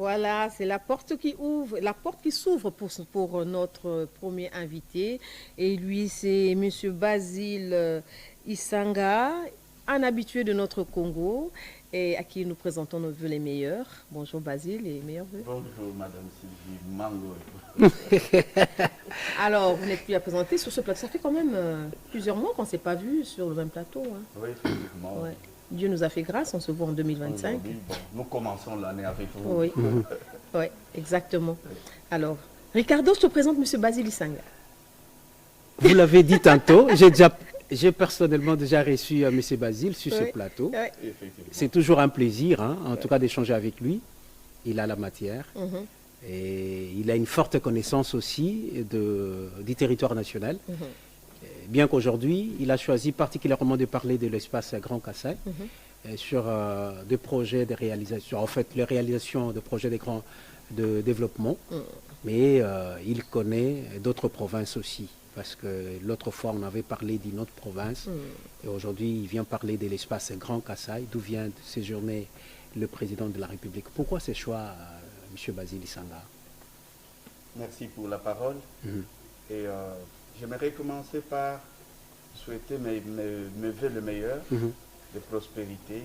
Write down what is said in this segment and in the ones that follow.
Voilà, c'est la porte qui ouvre, la porte qui s'ouvre pour notre premier invité. Et lui, c'est Monsieur Basile Isanga, un habitué de notre Congo et à qui nous présentons nos vœux les meilleurs. Bonjour Basile et meilleurs vœux. Bonjour Madame Sylvie Mango. Alors, vous n'êtes plus à présenter sur ce plateau. Ça fait quand même plusieurs mois qu'on ne s'est pas vu sur le même plateau. Hein. Oui, effectivement. Ouais. Dieu nous a fait grâce, on se voit en 2025. Bon, nous commençons l'année avec vous. Oui, oui, exactement. Alors, Ricardo, je te présente M. Basile Isanga. Vous l'avez dit tantôt, j'ai personnellement déjà reçu M. Basile sur ce plateau. Oui. C'est toujours un plaisir, hein, en tout cas, d'échanger avec lui. Il a la matière. Et il a une forte connaissance aussi du territoire national. Bien qu'aujourd'hui, il a choisi particulièrement de parler de l'espace Grand Kassai sur des projets de réalisation, en fait, les réalisations de projets de développement. Mais il connaît d'autres provinces aussi, parce que l'autre fois, on avait parlé d'une autre province. Et aujourd'hui, il vient parler de l'espace Grand Kassai, d'où vient de séjourner le président de la République. Pourquoi ce choix, M. Basile Isanga? Merci pour la parole. Et j'aimerais commencer par souhaiter mes vœux le meilleur, de prospérité,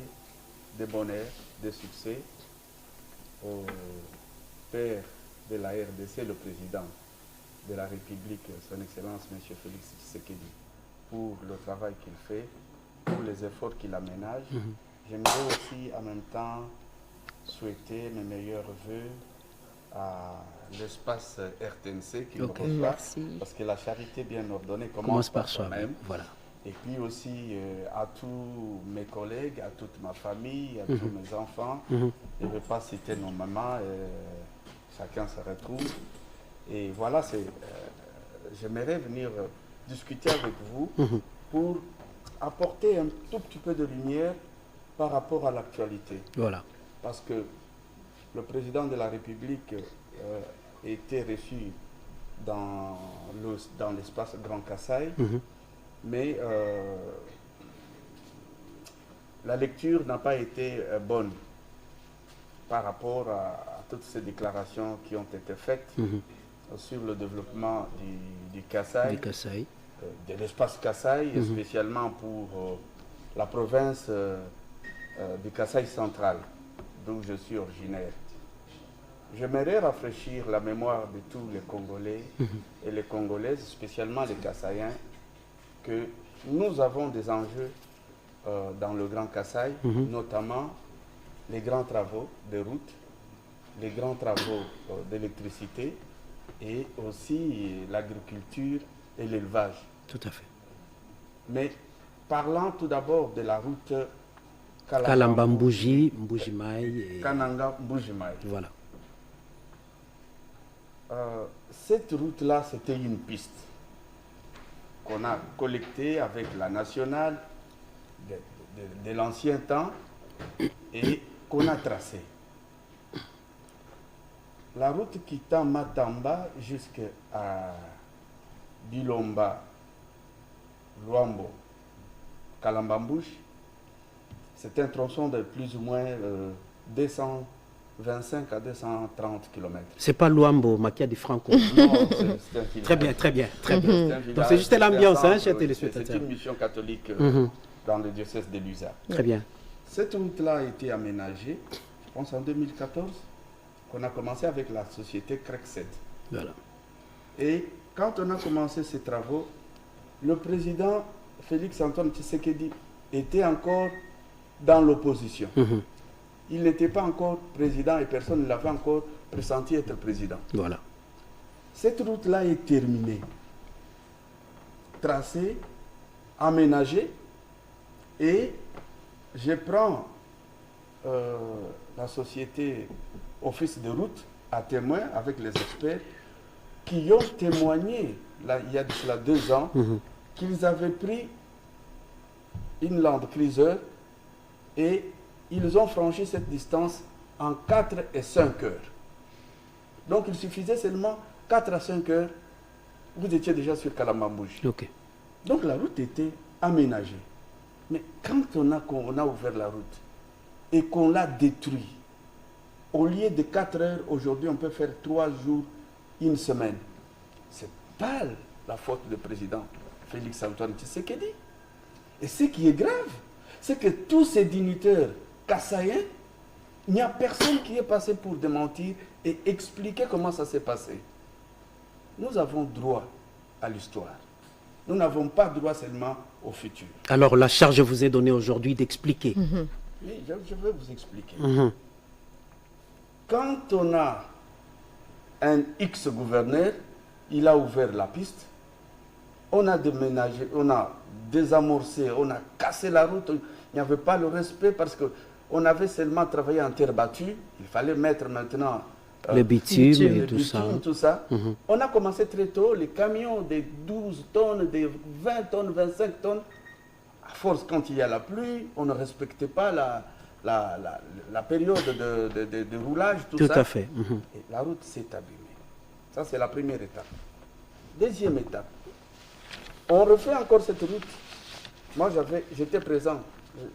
de bonheur, de succès au père de la RDC, le président de la République, son Excellence M. Félix Tshisekedi, pour le travail qu'il fait, pour les efforts qu'il aménage. J'aimerais aussi en même temps souhaiter mes meilleurs vœux à l'espace RTNC qui me reçoit, parce que la charité bien ordonnée commence par soi-même. Voilà. Et puis aussi à tous mes collègues, à toute ma famille, à tous mes enfants. Je ne vais pas citer nos mamans, chacun se retrouve. Et voilà, j'aimerais venir discuter avec vous pour apporter un tout petit peu de lumière par rapport à l'actualité. Voilà. Parce que le président de la République était reçu dans l'espace Grand Kassai, mais la lecture n'a pas été bonne par rapport à toutes ces déclarations qui ont été faites sur le développement du Kassai, de l'espace Kassai, spécialement pour la province du Kassai central, d'où je suis originaire. J'aimerais rafraîchir la mémoire de tous les Congolais et les Congolaises, spécialement les Kassaïens, que nous avons des enjeux dans le Grand Kassai, notamment les grands travaux de routes, les grands travaux d'électricité et aussi l'agriculture et l'élevage. Tout à fait. Mais parlant tout d'abord de la route Kalamba-Mbouji, Mboujimaï et Kananga-Mboujimaï. Voilà. Cette route-là, c'était une piste qu'on a collectée avec la nationale de l'ancien temps et qu'on a tracée. La route quittant Matamba jusqu'à Bilomba, Luambo, Kalamba-Mbouji, c'est un tronçon de plus ou moins 225 à 230 km. C'est pas Luambo, Makia di Franco. Non, c'est un village. Très bien, très bien, très bien. C'est Donc c'est juste l'ambiance, hein, chers c'est téléspectateurs. une mission catholique dans le diocèse de Lusa. Très bien. Cette route-là a été aménagée, je pense en 2014, qu'on a commencé avec la société Crecset. Voilà. Et quand on a commencé ces travaux, le président Félix Antoine Tshisekedi était encore dans l'opposition. Il n'était pas encore président et personne ne l'avait encore pressenti être président. Voilà. Cette route-là est terminée, tracée, aménagée, et je prends la société Office de route à témoin avec les experts qui ont témoigné, là, il y a de cela 2 ans, qu'ils avaient pris une Land Cruiser et ils ont franchi cette distance en 4 et 5 heures. Donc il suffisait seulement 4 à 5 heures, vous étiez déjà sur Kalamba-Mbouji. Ok. Donc la route était aménagée. Mais quand on a ouvert la route et qu'on l'a détruit Au lieu de 4 heures, aujourd'hui, on peut faire 3 jours, 1 semaine. Ce n'est pas la faute du président Félix Antoine Tshisekedi. Et ce qui est grave, c'est que tous ces dignitaires kassaïens, il n'y a personne qui est passé pour démentir et expliquer comment ça s'est passé. Nous avons droit à l'histoire. Nous n'avons pas droit seulement au futur. Alors la charge vous est donnée aujourd'hui d'expliquer. Oui, je vais vous expliquer. Quand on a un X-gouverneur, il a ouvert la piste, on a déménagé, on a désamorcé, on a cassé la route, il n'y avait pas le respect parce qu'on avait seulement travaillé en terre battue, il fallait mettre maintenant le bitume et tout ça. On a commencé très tôt, les camions de 12 tonnes, de 20 tonnes, 25 tonnes, à force quand il y a la pluie, on ne respectait pas la période de roulage, tout ça. Tout à fait. Et la route s'est abîmée. Ça, c'est la première étape. Deuxième étape, on refait encore cette route. Moi, j'étais présent.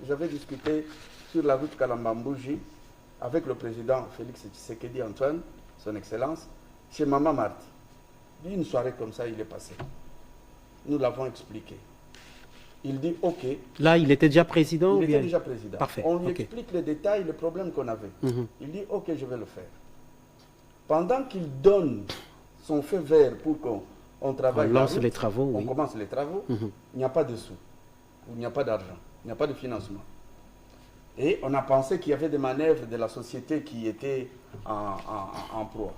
J'avais discuté sur la route Kalambambouji avec le président Félix Tshisekedi Antoine, son Excellence, chez Maman Marti. Une soirée comme ça, il est passé. Nous l'avons expliqué. Il dit OK. Là, il était déjà président? Il était déjà président. Parfait. On lui explique les détails, les problèmes qu'on avait. Il dit OK, je vais le faire. Pendant qu'il donne son feu vert pour qu'on travaille, on lance les travaux, on commence les travaux, il n'y a pas de sous, il n'y a pas d'argent, il n'y a pas de financement. Et on a pensé qu'il y avait des manœuvres de la société qui étaient en proie.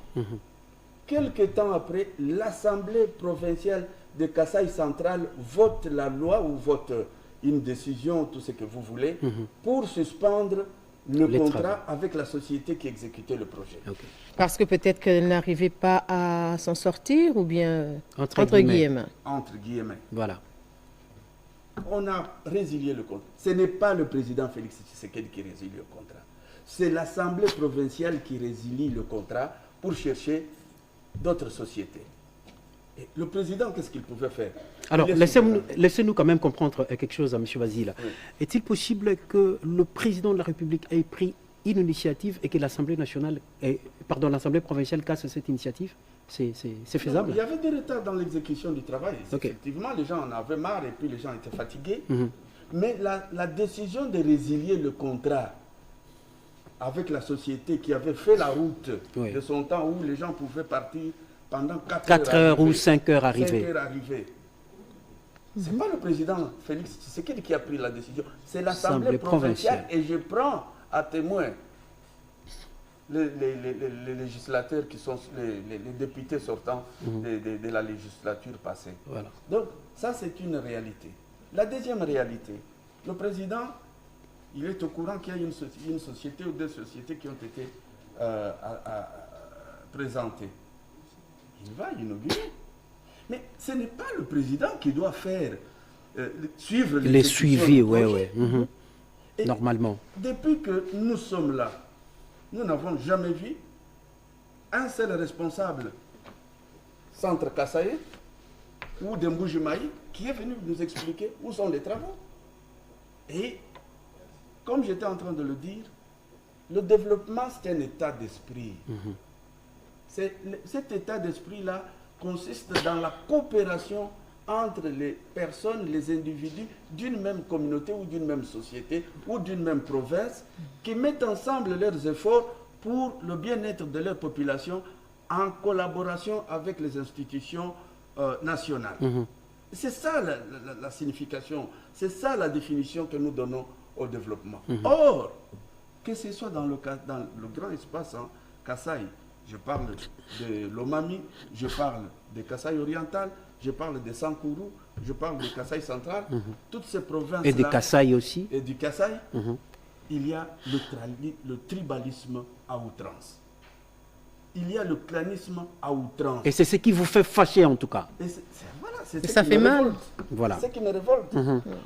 Quelque temps après, l'Assemblée provinciale de Kasaï central vote la loi ou vote une décision, tout ce que vous voulez, pour suspendre le contrat avec la société qui exécutait le projet. Parce que peut-être qu'elle n'arrivait pas à s'en sortir ou bien entre guillemets. Entre guillemets. Voilà. On a résilié le contrat. Ce n'est pas le président Félix Tshisekedi qui résilie le contrat. C'est l'Assemblée provinciale qui résilie le contrat pour chercher d'autres sociétés. Et le président, qu'est-ce qu'il pouvait faire? Alors, laissez-nous quand même comprendre quelque chose à M. Basile. Oui. Est-il possible que le président de la République ait pris une initiative et que l'Assemblée nationale, l'Assemblée provinciale casse cette initiative? C'est faisable? Non, il y avait des retards dans l'exécution du travail. Effectivement, les gens en avaient marre et puis les gens étaient fatigués. Mais la décision de résilier le contrat avec la société qui avait fait la route de son temps où les gens pouvaient partir pendant 4 heures ou 5 heures arrivées. Ce n'est pas le président Félix Tshisekedi qui a pris la décision, c'est l'Assemblée provinciale. Et je prends à témoin les législateurs qui sont les députés sortants de la législature passée. Voilà. Donc, ça, c'est une réalité. La deuxième réalité, le président, il est au courant qu'il y a une société ou deux sociétés qui ont été présentées. Il va inaugurer. Mais ce n'est pas le président qui doit faire suivre les suivis, normalement. Depuis que nous sommes là, nous n'avons jamais vu un seul responsable centre Kasaï ou de Mboujimaï qui est venu nous expliquer où sont les travaux. Et comme j'étais en train de le dire, le développement, c'est un état d'esprit. Cet état d'esprit-là consiste dans la coopération entre les personnes, les individus d'une même communauté ou d'une même société ou d'une même province qui mettent ensemble leurs efforts pour le bien-être de leur population en collaboration avec les institutions nationales. C'est ça la signification, c'est ça la définition que nous donnons au développement. Or, que ce soit dans le grand espace Kasaï, je parle de l'Omami, je parle de Kasaï oriental, je parle de Sankourou, je parle de Kasaï central, toutes ces provinces-là. Et de Kasaï aussi. Et du Kasaï, il y a le tribalisme à outrance. Il y a le clanisme à outrance. Et c'est ce qui vous fait fâcher en tout cas. C'est ça fait mal. Voilà. C'est ce qui me révolte.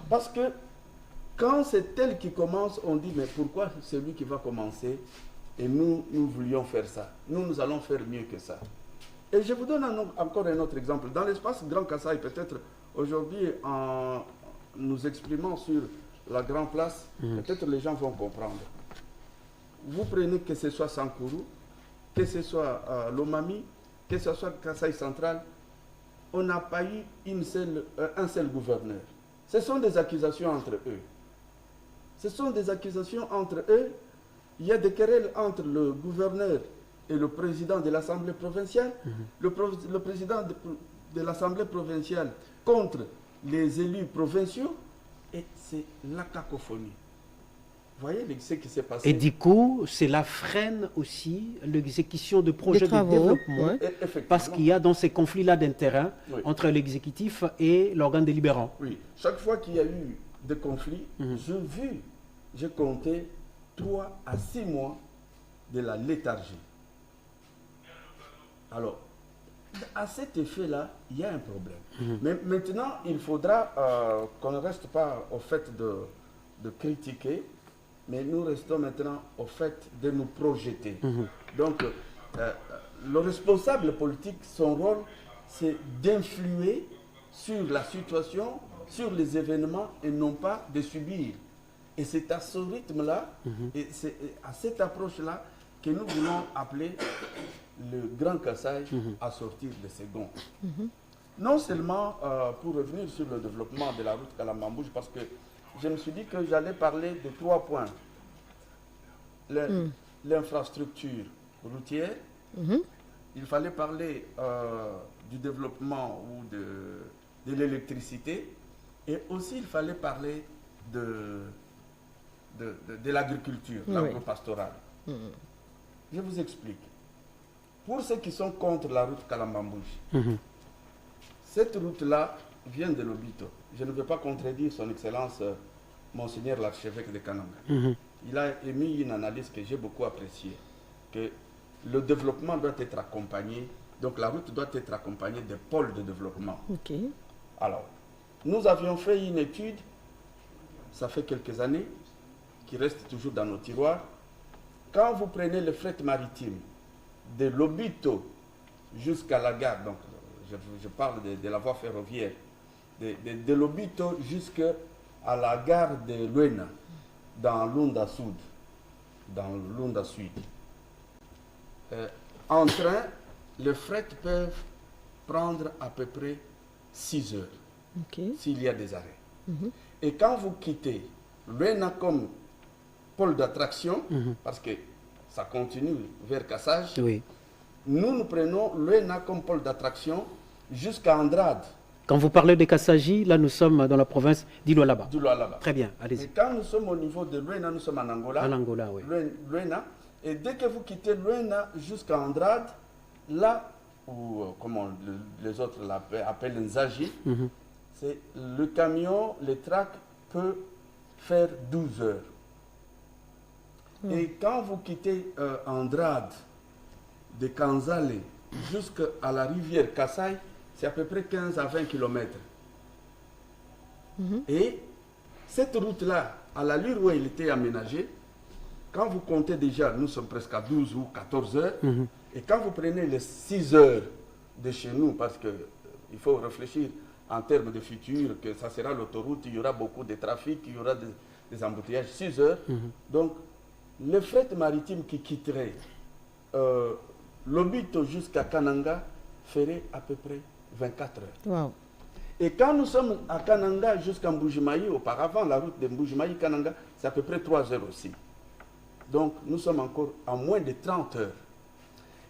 Parce que quand c'est elle qui commence, on dit mais pourquoi c'est lui qui va commencer? Et nous voulions faire ça. Nous allons faire mieux que ça. Et je vous donne encore un autre exemple. Dans l'espace Grand Kasaï, peut-être aujourd'hui, en nous exprimant sur la Grande Place, peut-être les gens vont comprendre. vous prenez que ce soit Sankuru, que ce soit Lomami, que ce soit Kasaï Central, on n'a pas eu un seul gouverneur. Ce sont des accusations entre eux. Ce sont des accusations entre eux. Il y a des querelles entre le gouverneur et le président de l'Assemblée provinciale. Le président de l'Assemblée provinciale contre les élus provinciaux. Et c'est la cacophonie. Vous voyez ce qui s'est passé. Et du coup, cela freine aussi l'exécution de projets de développement. Ouais. Parce qu'il y a dans ces conflits-là d'intérêt entre l'exécutif et l'organe délibérant. Oui. Chaque fois qu'il y a eu des conflits, j'ai compté 3 à 6 mois de la léthargie. Alors, à cet effet-là, il y a un problème. Mais maintenant, il faudra qu'on ne reste pas au fait de critiquer, mais nous restons maintenant au fait de nous projeter. Donc, le responsable politique, son rôle, c'est d'influer sur la situation, sur les événements, et non pas de subir. Et c'est à ce rythme-là, et c'est à cette approche-là que nous voulons appeler le Grand Kasaï à sortir de ses gonds. Non seulement pour revenir sur le développement de la route Kalambambouj, parce que je me suis dit que j'allais parler de 3 points. L'infrastructure routière, il fallait parler du développement ou de l'électricité, et aussi il fallait parler de l'agriculture, l'agro-pastorale. Je vous explique. Pour ceux qui sont contre la route Kalambambouj, cette route-là vient de Lobito. Je ne veux pas contredire son Excellence, Monseigneur l'archevêque de Kananga. Il a émis une analyse que j'ai beaucoup appréciée, que le développement doit être accompagné, donc la route doit être accompagnée des pôles de développement. Alors, nous avions fait une étude, ça fait quelques années, qui reste toujours dans nos tiroirs. Quand vous prenez le fret maritime de Lobito jusqu'à la gare, donc je parle de la voie ferroviaire, de Lobito jusqu'à la gare de Luena, dans Lunda Sud, en train, les fret peuvent prendre à peu près 6 heures, s'il y a des arrêts. Et quand vous quittez Luena comme pôle d'attraction, parce que ça continue vers Kassaj, nous prenons Luena comme pôle d'attraction jusqu'à Andrade. Quand vous parlez de Kassaji, là nous sommes dans la province d'Ilualaba. Très bien, allez-y. Et quand nous sommes au niveau de Luena, nous sommes en Angola. En Angola, oui. Luena, et dès que vous quittez Luena jusqu'à Andrade, là où, comme les autres l'appellent Nzaji, c'est le camion, le track peut faire 12 heures. Et quand vous quittez Andrade, de Kanzale jusqu'à la rivière Kassai, c'est à peu près 15 à 20 km. Et cette route-là, à l'allure où elle était aménagée, quand vous comptez déjà, nous sommes presque à 12 ou 14 heures, et quand vous prenez les 6 heures de chez nous, parce qu'il faut réfléchir en termes de futur, que ça sera l'autoroute, il y aura beaucoup de trafic, il y aura des embouteillages, 6 heures. Donc, le fret maritime qui quitterait Lobito jusqu'à Kananga ferait à peu près 24 heures. Wow. Et quand nous sommes à Kananga jusqu'à Mbujimayi, auparavant la route de Mbujimayi-Kananga, c'est à peu près 3 heures aussi. Donc nous sommes encore à moins de 30 heures.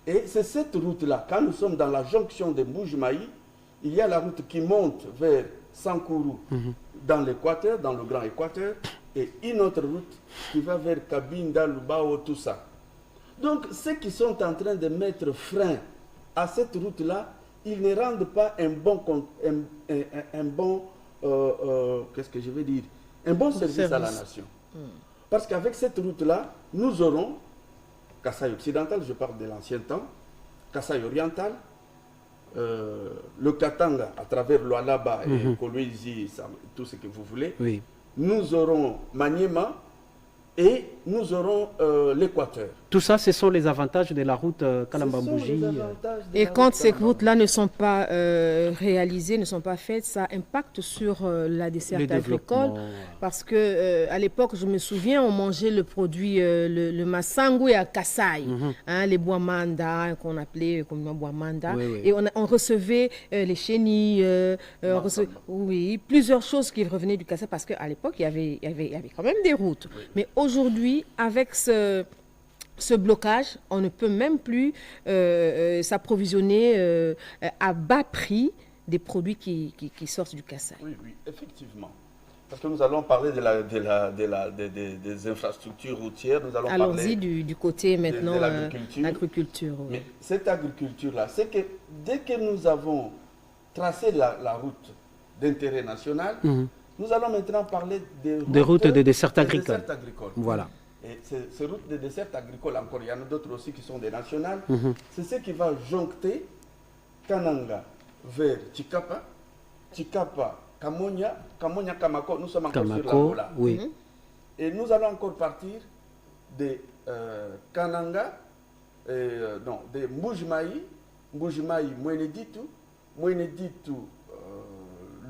Et c'est cette route-là, quand nous sommes dans la jonction de Mbujimayi, il y a la route qui monte vers Sankuru, dans l'équateur, dans le grand équateur, et une autre route qui va vers Kabinda, Lubao, tout ça. Donc ceux qui sont en train de mettre frein à cette route-là, ils ne rendent pas un bon qu'est-ce que je vais dire, un bon service à la nation. Parce qu'avec cette route-là, nous aurons Kassai occidental, je parle de l'ancien temps, Kassai oriental, le Katanga à travers l'Oualaba et Kolwezi, tout ce que vous voulez. Nous aurons Maniema et nous aurons l'Équateur. Tout ça, ce sont les avantages de la route Kalamba-Mbouji. Et quand ces routes-là ne sont pas réalisées, ne sont pas faites, ça impacte sur la desserte agricole. Parce que à l'époque, je me souviens, on mangeait le produit, le massangou et à Kassai, les bois manda, qu'on appelait comme bois manda. Et on recevait les chenilles, oui, plusieurs choses qui revenaient du Kassai, parce qu'à l'époque, il y avait quand même des routes. Oui. Mais aujourd'hui, avec ce blocage, on ne peut même plus s'approvisionner à bas prix des produits qui sortent du Kassai. Oui, oui, effectivement. Parce que nous allons parler des infrastructures routières, nous allons parler du côté maintenant de l'agriculture. Oui. Mais cette agriculture-là, c'est que dès que nous avons tracé la route d'intérêt national, nous allons maintenant parler des routes de dessert agricole. Voilà. Et ces routes de dessert agricole, encore, il y en a d'autres aussi qui sont des nationales. C'est ce qui va joncter Kananga vers Chikapa, Chikapa, Kamonia, Kamonia, Kamako. Nous sommes encore sur l'Angola. Oui. Et nous allons encore partir de Kananga, de Mbujimai, Mbujimai, Mweneditu, Mweneditu,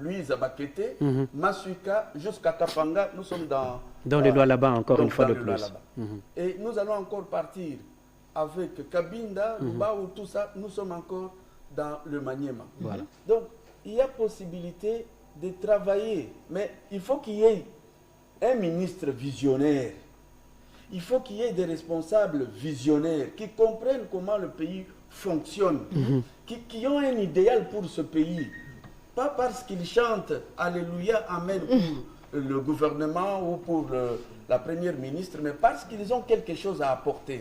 Louise Abakete, Masuika, jusqu'à Kapanga. Nous sommes dans les lois là-bas, encore une fois de plus. Et nous allons encore partir avec Kabinda, Lubaou, tout ça. Nous sommes encore dans le Maniema. Voilà. Donc, il y a possibilité de travailler. Mais il faut qu'il y ait un ministre visionnaire. Il faut qu'il y ait des responsables visionnaires qui comprennent comment le pays fonctionne, qui ont un idéal pour ce pays. Pas parce qu'ils chantent Alléluia, Amen pour le gouvernement ou pour la première ministre, mais parce qu'ils ont quelque chose à apporter.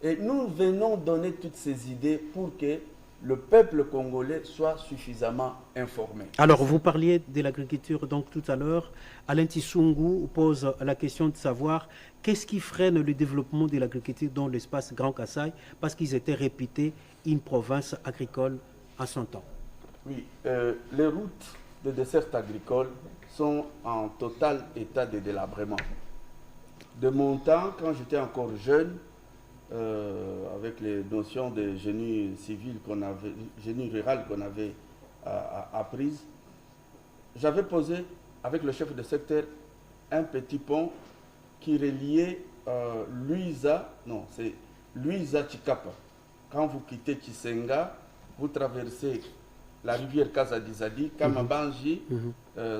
Et nous venons donner toutes ces idées pour que le peuple congolais soit suffisamment informé. Alors, vous parliez de l'agriculture donc tout à l'heure. Alain Tissungu pose la question de savoir qu'est-ce qui freine le développement de l'agriculture dans l'espace Grand Kassai, parce qu'ils étaient réputés une province agricole à son temps. Oui, les routes de dessert agricole sont en total état de délabrement. De mon temps, quand j'étais encore jeune, avec les notions de génie civil génie rural qu'on avait apprises, j'avais posé avec le chef de secteur un petit pont qui reliait Luisa Chikapa. Quand vous quittez Chisenga, vous traversez la rivière Kazadizadi, Kamabanji,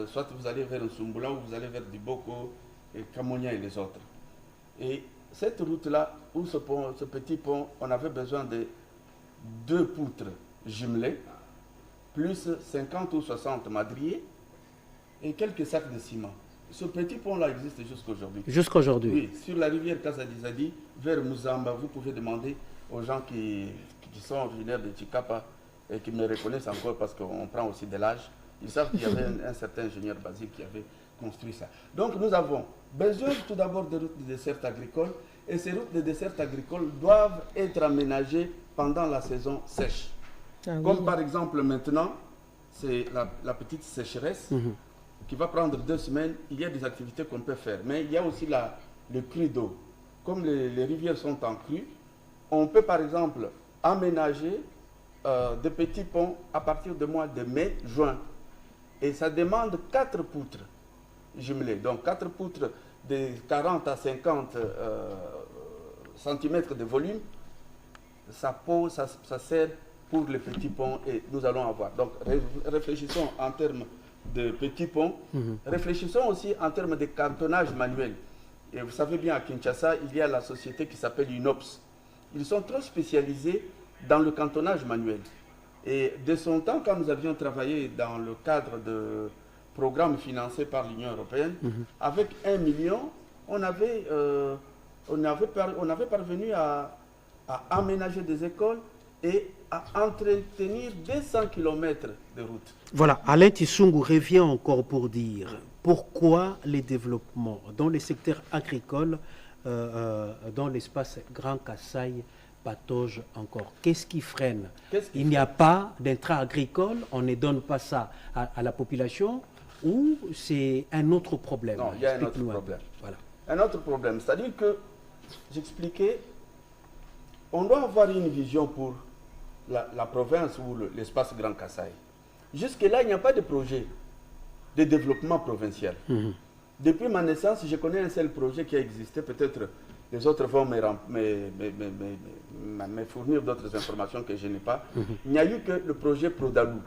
soit vous allez vers Nsumbula ou vous allez vers Diboko, et Kamonia et les autres. Et cette route-là, où ce petit pont, on avait besoin de 2 poutres jumelées, plus 50 ou 60 madriers et quelques sacs de ciment. Ce petit pont-là existe jusqu'aujourd'hui. Jusqu'aujourd'hui. Oui, sur la rivière Kazadizadi, vers Muzamba, vous pouvez demander aux gens qui sont originaires de Chikapa et qui me reconnaissent encore parce qu'on prend aussi de l'âge. Ils savent qu'il y avait un certain ingénieur basique qui avait construit ça. Donc nous avons besoin tout d'abord de routes de dessert agricole, et ces routes de dessert agricole doivent être aménagées pendant la saison sèche. Comme par exemple maintenant, c'est la petite sécheresse qui va prendre 2 semaines. Il y a des activités qu'on peut faire, mais il y a aussi le cru d'eau. Comme les rivières sont en crue, on peut par exemple aménager des petits ponts à partir du mois de mai, juin. Et ça demande 4 poutres jumelées. Donc 4 poutres de 40 à 50 cm de volume. Ça sert pour les petits ponts et nous allons avoir. Donc réfléchissons en termes de petits ponts. Réfléchissons aussi en termes de cantonnage manuel. Et vous savez bien, à Kinshasa, il y a la société qui s'appelle UNOPS. Ils sont trop spécialisés dans le cantonnage manuel. Et de son temps, quand nous avions travaillé dans le cadre de programmes financés par l'Union européenne, avec 1 million, on avait parvenu à aménager des écoles et à entretenir 200 km de route. Voilà, Alain Tissungu revient encore pour dire pourquoi les développements dans les secteurs agricoles, dans l'espace Grand Kassai, patauge encore. Qu'est-ce qui freine? Il n'y a pas d'intrants agricoles, on ne donne pas ça à la population, ou c'est un autre problème? Non, il y a un autre problème. Voilà. un autre problème. C'est-à-dire que, j'expliquais, on doit avoir une vision pour la province ou l'espace Grand Kasaï. Jusque-là, il n'y a pas de projet de développement provincial. Depuis ma naissance, je connais un seul projet qui a existé. Peut-être les autres vont me fournir d'autres informations que je n'ai pas. Il n'y a eu que le projet Prodalou,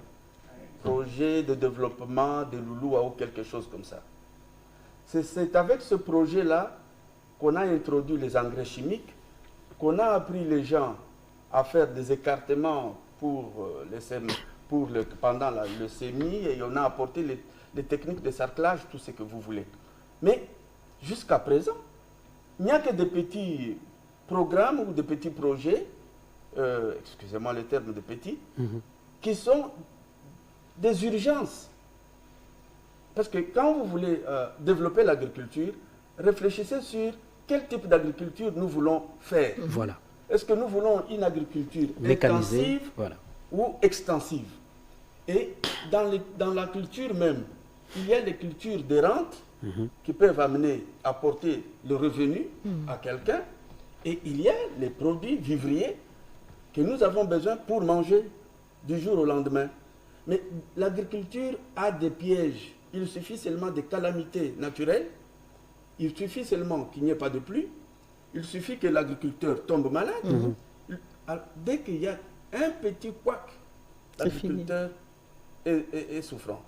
projet de développement de Louloua ou quelque chose comme ça. C'est avec ce projet-là qu'on a introduit les engrais chimiques, qu'on a appris les gens à faire des écartements pendant le semis, et on a apporté les techniques de sarclage, tout ce que vous voulez. Mais jusqu'à présent, il n'y a que des petits programmes ou des petits projets, excusez-moi le terme de petits, qui sont des urgences. Parce que quand vous voulez développer l'agriculture, réfléchissez sur quel type d'agriculture nous voulons faire. Voilà. Est-ce que nous voulons une agriculture intensive ou extensive? Et dans la culture même, il y a les cultures d'errantes qui peuvent apporter le revenu à quelqu'un, et il y a les produits vivriers que nous avons besoin pour manger du jour au lendemain. Mais l'agriculture a des pièges. Il suffit seulement de calamités naturelles, il suffit seulement qu'il n'y ait pas de pluie, il suffit que l'agriculteur tombe malade. Dès qu'il y a un petit couac, l'agriculteur est souffrant.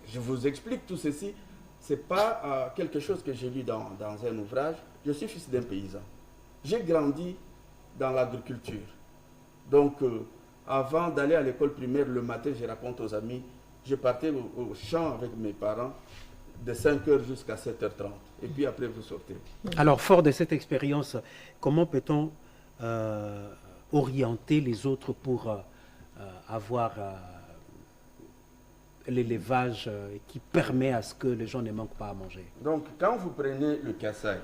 Je vous explique tout ceci. Ce n'est pas quelque chose que j'ai lu dans un ouvrage. Je suis fils d'un paysan. J'ai grandi dans l'agriculture. Donc, avant d'aller à l'école primaire, le matin, je raconte aux amis, je partais au champ avec mes parents de 5h jusqu'à 7h30. Et puis après, vous sortez. Alors, fort de cette expérience, comment peut-on orienter les autres pour avoir l'élevage qui permet à ce que les gens ne manquent pas à manger? Donc, quand vous prenez le Kasaï,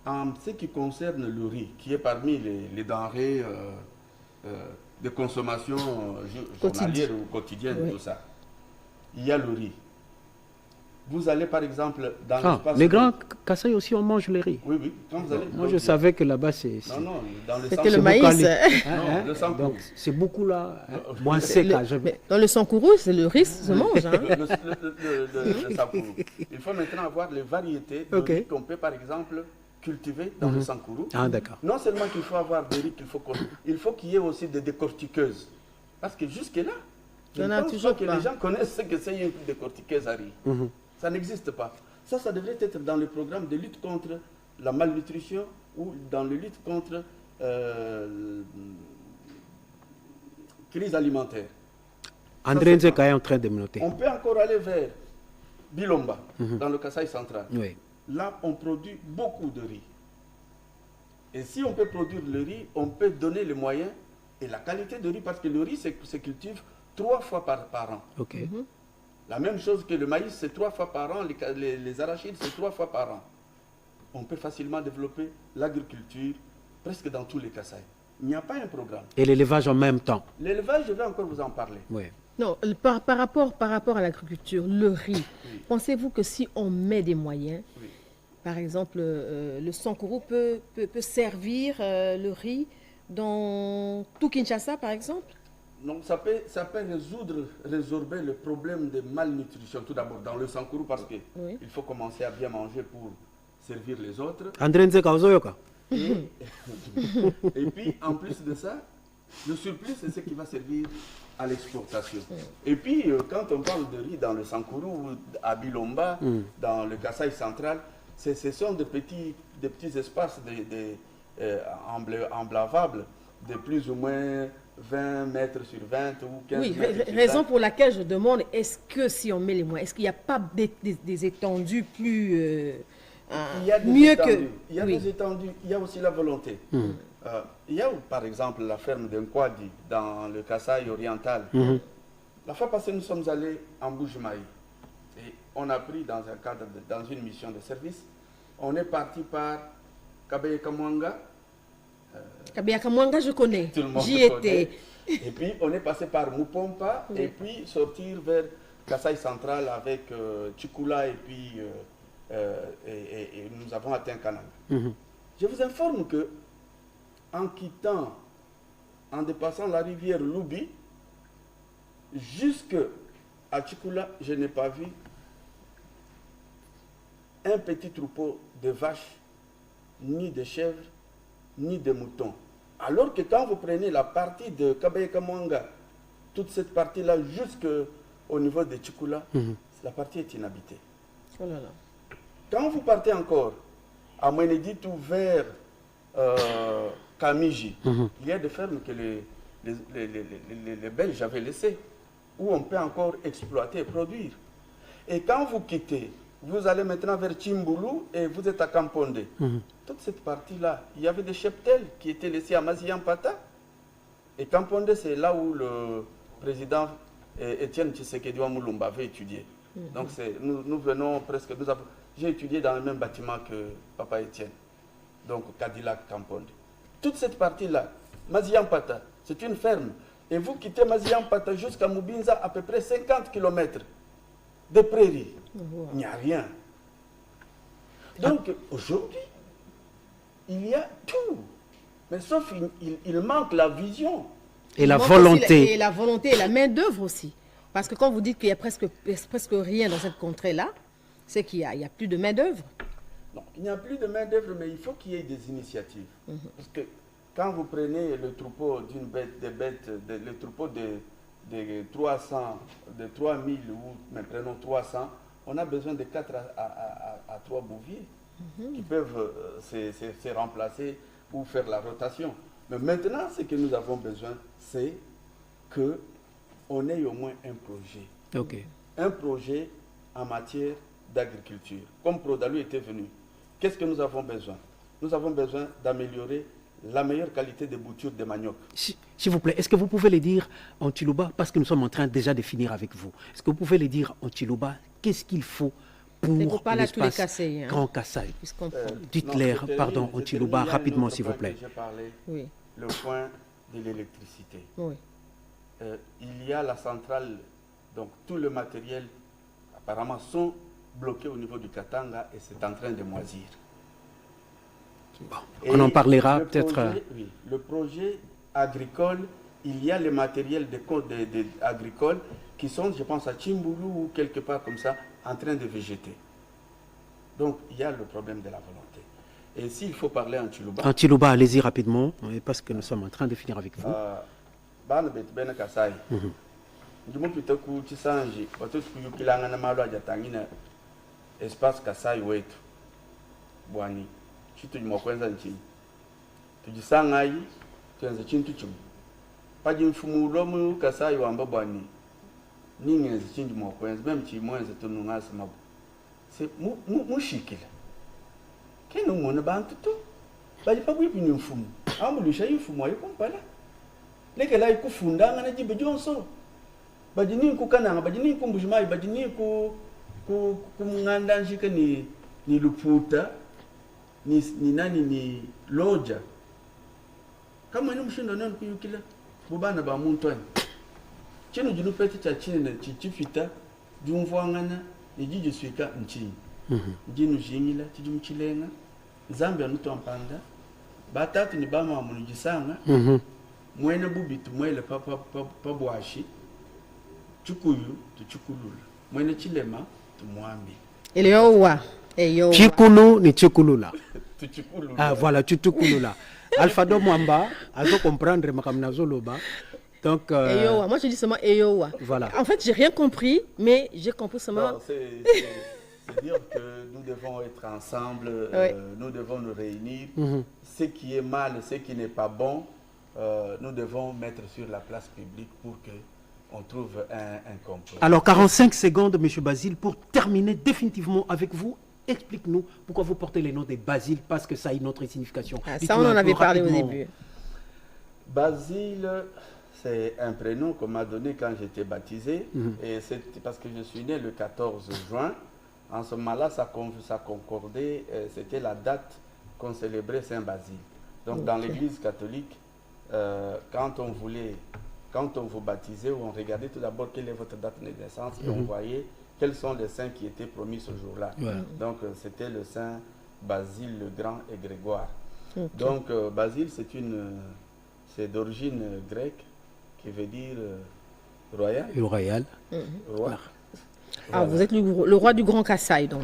en ce qui concerne le riz, qui est parmi les denrées de consommation journalière ou quotidienne, tout ça, il y a le riz. Vous allez par exemple dans l'espace... Les grands Kasaï aussi, on mange le riz. Oui, oui. Quand vous allez, moi, je savais que là-bas, c'est... Non, dans le c'était le maïs. Non, le sankourou. Donc, c'est beaucoup là. Moins sec. Dans le sankourou, c'est le riz se mange. Hein. Le sankourou. Il faut maintenant avoir les variétés de riz qu'on peut par exemple cultiver dans le sankourou. Ah, d'accord. Non seulement qu'il faut avoir des riz, il faut qu'il y ait aussi des décortiqueuses. Parce que jusque-là, je ne pense pas que les gens connaissent ce que c'est une décortiqueuse à riz. Ça n'existe pas. Ça devrait être dans le programme de lutte contre la malnutrition ou dans le lutte contre crise alimentaire. André Nzeka est en train de me noter. On peut encore aller vers Bilomba, dans le Kasaï central. Oui. Là, on produit beaucoup de riz. Et si on peut produire le riz, on peut donner les moyens et la qualité de riz, parce que le riz se cultive 3 fois par an. Ok. La même chose que le maïs, c'est 3 fois par an, les arachides, c'est 3 fois par an. On peut facilement développer l'agriculture presque dans tous les Kasaï. Il n'y a pas un programme. Et l'élevage en même temps? L'élevage, je vais encore vous en parler. Oui. Non, par rapport à l'agriculture, le riz, pensez-vous que si on met des moyens, par exemple, le sankourou peut servir le riz dans tout Kinshasa, par exemple? Donc ça peut résorber le problème de malnutrition, tout d'abord dans le sankourou, parce qu'il faut commencer à bien manger pour servir les autres. André Nzeka Ozoyoka. Et puis, en plus de ça, le surplus, c'est ce qui va servir à l'exportation. Et puis, quand on parle de riz dans le sankourou, à Bilomba, dans le Kasaï central, ce sont des petits espaces emblavables de plus ou moins 20 mètres sur 20 ou 15 mètres sur 20. Raison pour laquelle je demande, est-ce que si on met les moyens, est-ce qu'il n'y a pas des étendues plus... mieux que... Il y a des étendues, il y a aussi la volonté. Il y a par exemple la ferme d'Nkwadi dans le Kasaï oriental. La fois passée, nous sommes allés en Bougimaï et on a pris dans une mission de service, on est parti par Kabeya Kamwanga. Kabeya Kamwanga, je connais, j'y étais. Et puis on est passé par Mupompa et puis sortir vers Kasaï central avec Chikula et puis et nous avons atteint Kananga. Je vous informe que en quittant, en dépassant la rivière Loubi, jusqu'à Tchikoula, je n'ai pas vu un petit troupeau de vaches, ni de chèvres, ni de moutons. Alors que quand vous prenez la partie de Kabaye-Kamwanga, toute cette partie-là jusqu'au niveau de Tchikoula, la partie est inhabitée. Oh là là. Quand vous partez encore à Mweneditu vers Kamiji, il y a des fermes que les Belges avaient laissées, où on peut encore exploiter et produire. Et quand vous quittez, vous allez maintenant vers Tchimboulou et vous êtes à Kamponde. Toute cette partie-là, il y avait des cheptels qui étaient laissés à Maziampata. Et Kamponde, c'est là où le président Étienne Tshisekedi Moulumba avait étudié. Donc nous venons presque, j'ai étudié dans le même bâtiment que Papa Étienne, donc Cadillac Kamponde. Toute cette partie-là, Maziampata, c'est une ferme. Et vous quittez Maziampata jusqu'à Mubinza, à peu près 50 km de prairies. Il n'y a rien. Donc aujourd'hui, il y a tout. Mais sauf il manque la vision. Et la volonté. Et la volonté et la main-d'œuvre aussi. Parce que quand vous dites qu'il y a presque rien dans cette contrée-là, c'est qu'il n'y a plus de main-d'œuvre. Non, il n'y a plus de main-d'œuvre, mais il faut qu'il y ait des initiatives. Parce que quand vous prenez le troupeau d'une bête, le troupeau de 300, de 3000 ou mais prenons 300, on a besoin de 4 à 3 bouviers qui peuvent se remplacer ou faire la rotation. Mais maintenant, ce que nous avons besoin, c'est qu'on ait au moins un projet. Un projet en matière d'agriculture. Comme Prodalu était venu, qu'est-ce que nous avons besoin? Nous avons besoin d'améliorer la meilleure qualité de bouture de manioc. S'il vous plaît, est-ce que vous pouvez le dire en Chiluba, parce que nous sommes en train déjà de finir avec vous. Est-ce que vous pouvez le dire en Chiluba, qu'est-ce qu'il faut pour l'espace Grand Kasaï? Dites-leur, pardon, en Chiluba, rapidement, s'il vous plaît. J'ai parlé, le point de l'électricité. Il y a la centrale, donc tout le matériel, apparemment, sont bloqués au niveau du Katanga et c'est en train de moisir. Bon, on en parlera peut-être. Oui, le projet agricole, il y a le matériel agricole qui sont, je pense, à Tchimboulou ou quelque part comme ça, en train de végéter. Donc, il y a le problème de la volonté. Et s'il faut parler en Chiluba... En Chiluba, allez-y rapidement, parce que nous sommes en train de finir avec vous. Espace Kasai wetu bwani chitu jimokwenza nchini tujisangai tuanze chintu chimu paji mfumulo mu Kasai wamba bwani ningezi chinji mokwenza meme chimwenze tunungasa mabu se mushikila kenu ngone bantu tu baji pabwipi ni mfumu amulusha imfumu ayo kompala leke la ikufundanga na jibe jonso baji ni kukananga baji ni kumbushimai baji ni kumnganda njika ni luputa ni nani ni loja kama ni mshindo nani kuyukila bubana ba muntu ani chino jinu pete cha chine na chichifita jumvwangana ni jiju swika nchini jinu jingila chiju mchilenga Zambia nuto mpanda batatu ni bama munujisanga mwene bubitu mwele pabwashi chukuyu tuchukulula mwene chilema tumwambi Eleowa Chikulu ni Chikulula. Ah voilà, Chikulula. Alfado Mwamba, azo comprendre makamnazo loba. Donc Eyowa, moi je dis seulement Eyowa. Voilà. En fait, j'ai rien compris, mais j'ai compris seulement. C'est dire que nous devons être ensemble, nous devons nous réunir. Ce qui est mal, ce qui n'est pas bon, nous devons mettre sur la place publique pour que on trouve un compromis. Alors 45 secondes, M. Basile, pour terminer définitivement avec vous. Explique-nous pourquoi vous portez le nom de Basile, parce que ça a une autre signification. Ça, on en avait parlé au début. Basile, c'est un prénom qu'on m'a donné quand j'étais baptisé. Et c'est parce que je suis né le 14 juin. En ce moment-là, ça concordait, c'était la date qu'on célébrait Saint-Basile. Donc dans l'église catholique, quand on vous baptisait, on regardait tout d'abord quelle est votre date de naissance et on voyait quels sont les saints qui étaient promis ce jour-là. Donc, c'était le saint Basile le Grand et Grégoire. Donc, Basile, c'est d'origine grecque, qui veut dire royal. Royal. Roi. Ah, vous êtes le roi du Grand Kasaï, donc.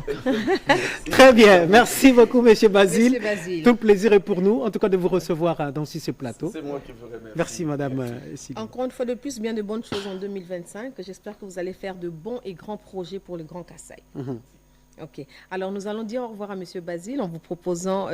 Très bien. Merci beaucoup, Monsieur Basile. Monsieur Basile. Tout le plaisir est pour nous, en tout cas, de vous recevoir dans ce plateau. C'est moi qui vous remercie. Merci, Madame Sylvie. Encore une fois de plus, bien de bonnes choses en 2025. J'espère que vous allez faire de bons et grands projets pour le Grand Kasaï. Ok. Alors, nous allons dire au revoir à Monsieur Basile en vous proposant